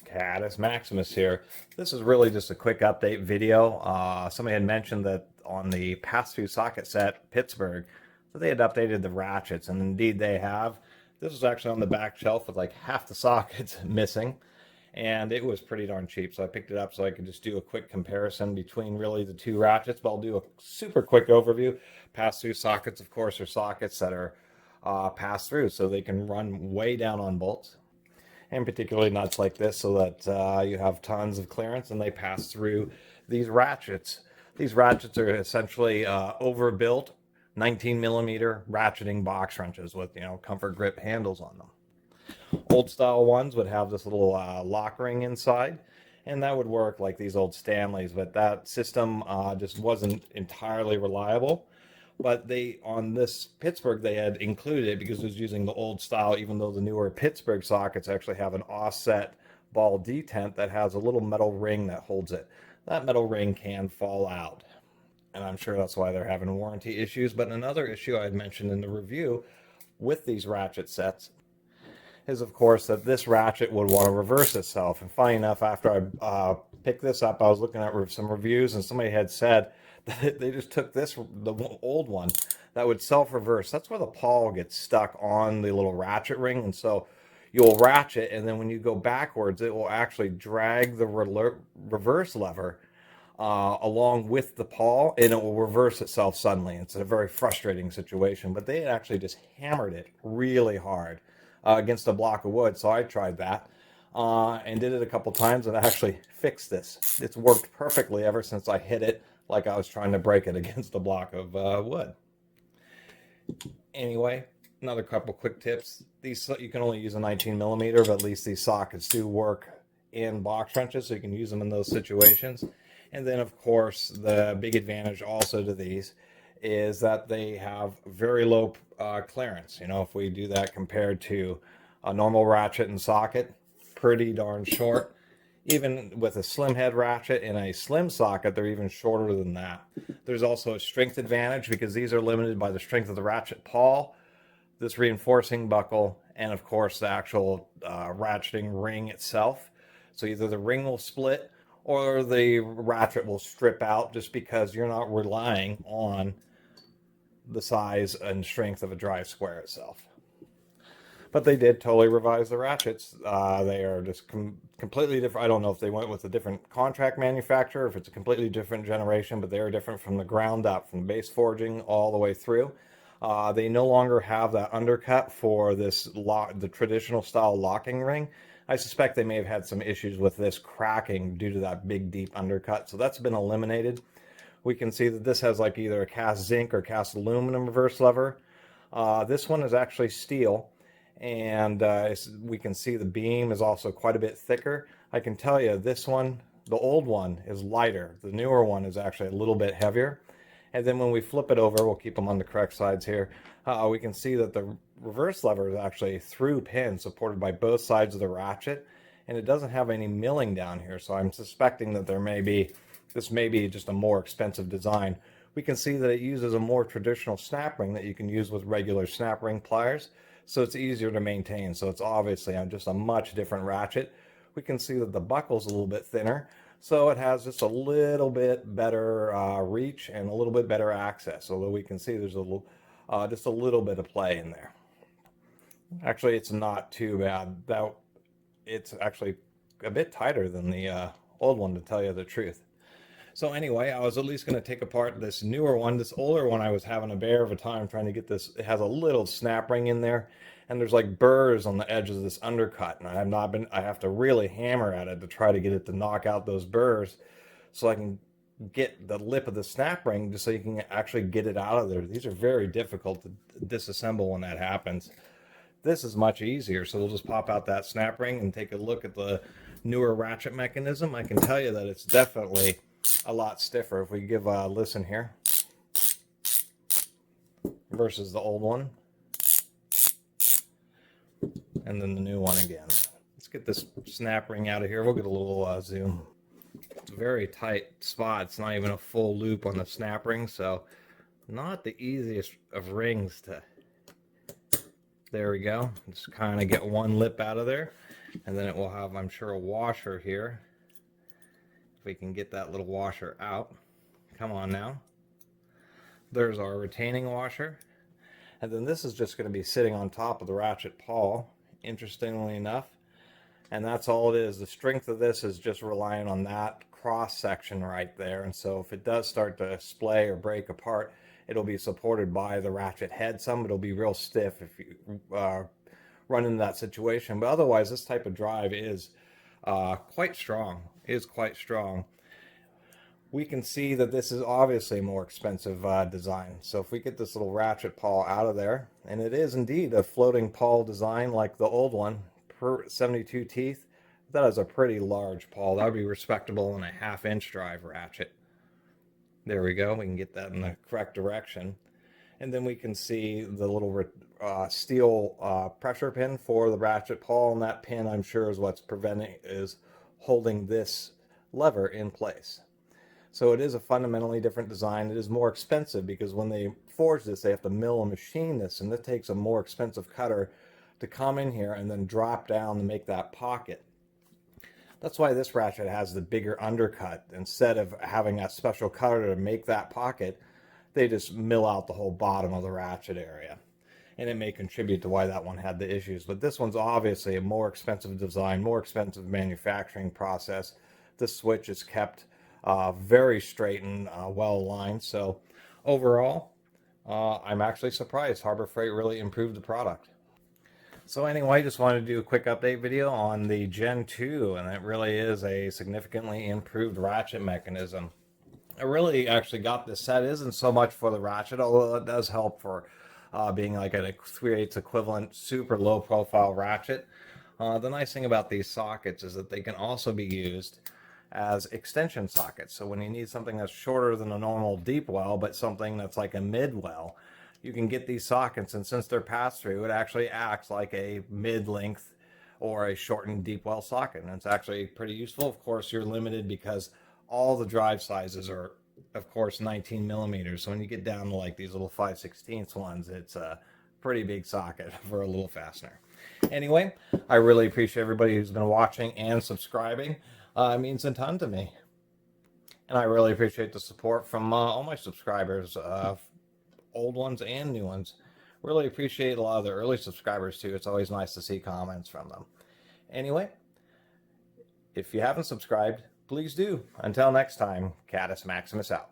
Catus, Maximus here. This is really just a quick update video. Somebody had mentioned that on the past few socket set, Pittsburgh, that they had updated the ratchets, and indeed they have. This was actually on the back shelf with like half the sockets missing, and it was pretty darn cheap, so I picked it up so I could just do a quick comparison between really the two ratchets, but I'll do a super quick overview. Pass-through sockets, of course, are sockets that are pass-through, so they can run way down on bolts, and particularly nuts like this, so that you have tons of clearance and they pass through these ratchets. These ratchets are essentially overbuilt 19mm ratcheting box wrenches with, comfort grip handles on them. Old style ones would have this little lock ring inside, and that would work like these old Stanleys, but that system just wasn't entirely reliable. But on this Pittsburgh, they had included it because it was using the old style, even though the newer Pittsburgh sockets actually have an offset ball detent that has a little metal ring that holds it. That metal ring can fall out, and I'm sure that's why they're having warranty issues. But another issue I had mentioned in the review with these ratchet sets is, of course, that this ratchet would want to reverse itself. And funny enough, after I picked this up, I was looking at some reviews, and somebody had said that they just took the old one that would self-reverse. That's where the pawl gets stuck on the little ratchet ring, and so you'll ratchet, and then when you go backwards, it will actually drag the reverse lever along with the pawl, and it will reverse itself suddenly. It's a very frustrating situation, but they actually just hammered it really hard against a block of wood, so I tried that and did it a couple times and actually fixed this. It's worked perfectly ever since I hit it like I was trying to break it against a block of wood. Anyway, another couple quick tips. These, you can only use a 19mm, but at least these sockets do work in box wrenches, so you can use them in those situations. And then, of course, the big advantage also to these is that they have very low clearance. If we do that compared to a normal ratchet and socket, pretty darn short. Even with a slim head ratchet and a slim socket, they're even shorter than that. There's also a strength advantage because these are limited by the strength of the ratchet pawl, this reinforcing buckle, and of course the actual ratcheting ring itself. So either the ring will split or the ratchet will strip out, just because you're not relying on the size and strength of a drive square itself. But they did totally revise the ratchets. They are just completely different. I don't know if they went with a different contract manufacturer, if it's a completely different generation, but they are different from the ground up, from base forging all the way through. They no longer have that undercut for the traditional style locking ring. I suspect they may have had some issues with this cracking due to that big deep undercut, so that's been eliminated. We can see that this has like either a cast zinc or cast aluminum reverse lever. This one is actually steel, and we can see the beam is also quite a bit thicker. I can tell you this one, the old one, is lighter. The newer one is actually a little bit heavier. And then when we flip it over, we'll keep them on the correct sides here, we can see that the reverse lever is actually through pin supported by both sides of the ratchet, and it doesn't have any milling down here, so I'm suspecting that this may be just a more expensive design. We can see that it uses a more traditional snap ring that you can use with regular snap ring pliers, so it's easier to maintain. So it's obviously just a much different ratchet. We can see that the buckle's a little bit thinner, so it has just a little bit better reach and a little bit better access, although we can see there's just a little bit of play in there. Actually, it's not too bad. It's actually a bit tighter than the old one, to tell you the truth. So anyway, I was at least going to take apart this newer one. This older one, I was having a bear of a time trying to get this. It has a little snap ring in there, and there's like burrs on the edge of this undercut, and I have to really hammer at it to try to get it to knock out those burrs so I can get the lip of the snap ring, just so you can actually get it out of there. These are very difficult to disassemble when that happens. This is much easier, so we'll just pop out that snap ring and take a look at the newer Ratchet Mechanism. I can tell you that it's definitely a lot stiffer. If we give a listen here versus the old one, and then the new one again. Let's get this snap ring out of here. We'll get a little zoom. It's a very tight spot. It's not even a full loop on the snap ring, so not the easiest of rings to... There we go. Just kind of get one lip out of there. And then it will have, I'm sure, a washer here. If we can get that little washer out. Come on now. There's our retaining washer. And then this is just going to be sitting on top of the ratchet pawl, interestingly enough. And that's all it is. The strength of this is just relying on that cross section right there. And so if it does start to splay or break apart, it'll be supported by the ratchet head some. It'll be real stiff if you run into that situation. But otherwise, this type of drive is quite strong. We can see that this is obviously a more expensive design. So if we get this little ratchet pawl out of there, and it is indeed a floating pawl design like the old one, per 72 teeth, that is a pretty large pawl. That would be respectable in a 1/2 inch drive ratchet. There we go. We can get that in the correct direction. And then we can see the little steel pressure pin for the ratchet pawl, and that pin, I'm sure, is what's holding this lever in place. So it is a fundamentally different design. It is more expensive because when they forge this, they have to mill and machine this, and it takes a more expensive cutter to come in here and then drop down to make that pocket. That's why this ratchet has the bigger undercut. Instead of having that special cutter to make that pocket, they just mill out the whole bottom of the ratchet area. And it may contribute to why that one had the issues. But this one's obviously a more expensive design, more expensive manufacturing process. The switch is kept very straight and well aligned. So overall, I'm actually surprised Harbor Freight really improved the product. So anyway, just wanted to do a quick update video on the Gen 2, and it really is a significantly improved ratchet mechanism. I really actually got this set. It isn't so much for the ratchet, although it does help for being like a 3/8 equivalent super low profile ratchet. The nice thing about these sockets is that they can also be used as extension sockets. So when you need something that's shorter than a normal deep well, but something that's like a mid well, you can get these sockets, and since they're pass-through, it actually acts like a mid-length or a shortened deep well socket, and it's actually pretty useful. Of course, you're limited because all the drive sizes are, of course, 19 millimeters. So when you get down to like these little 5/16 ones, it's a pretty big socket for a little fastener. Anyway, I really appreciate everybody who's been watching and subscribing. It means a ton to me. And I really appreciate the support from all my subscribers, old ones and new ones. Really appreciate a lot of the early subscribers too. It's always nice to see comments from them. Anyway, if you haven't subscribed, please do. Until next time, Catus Maximus out.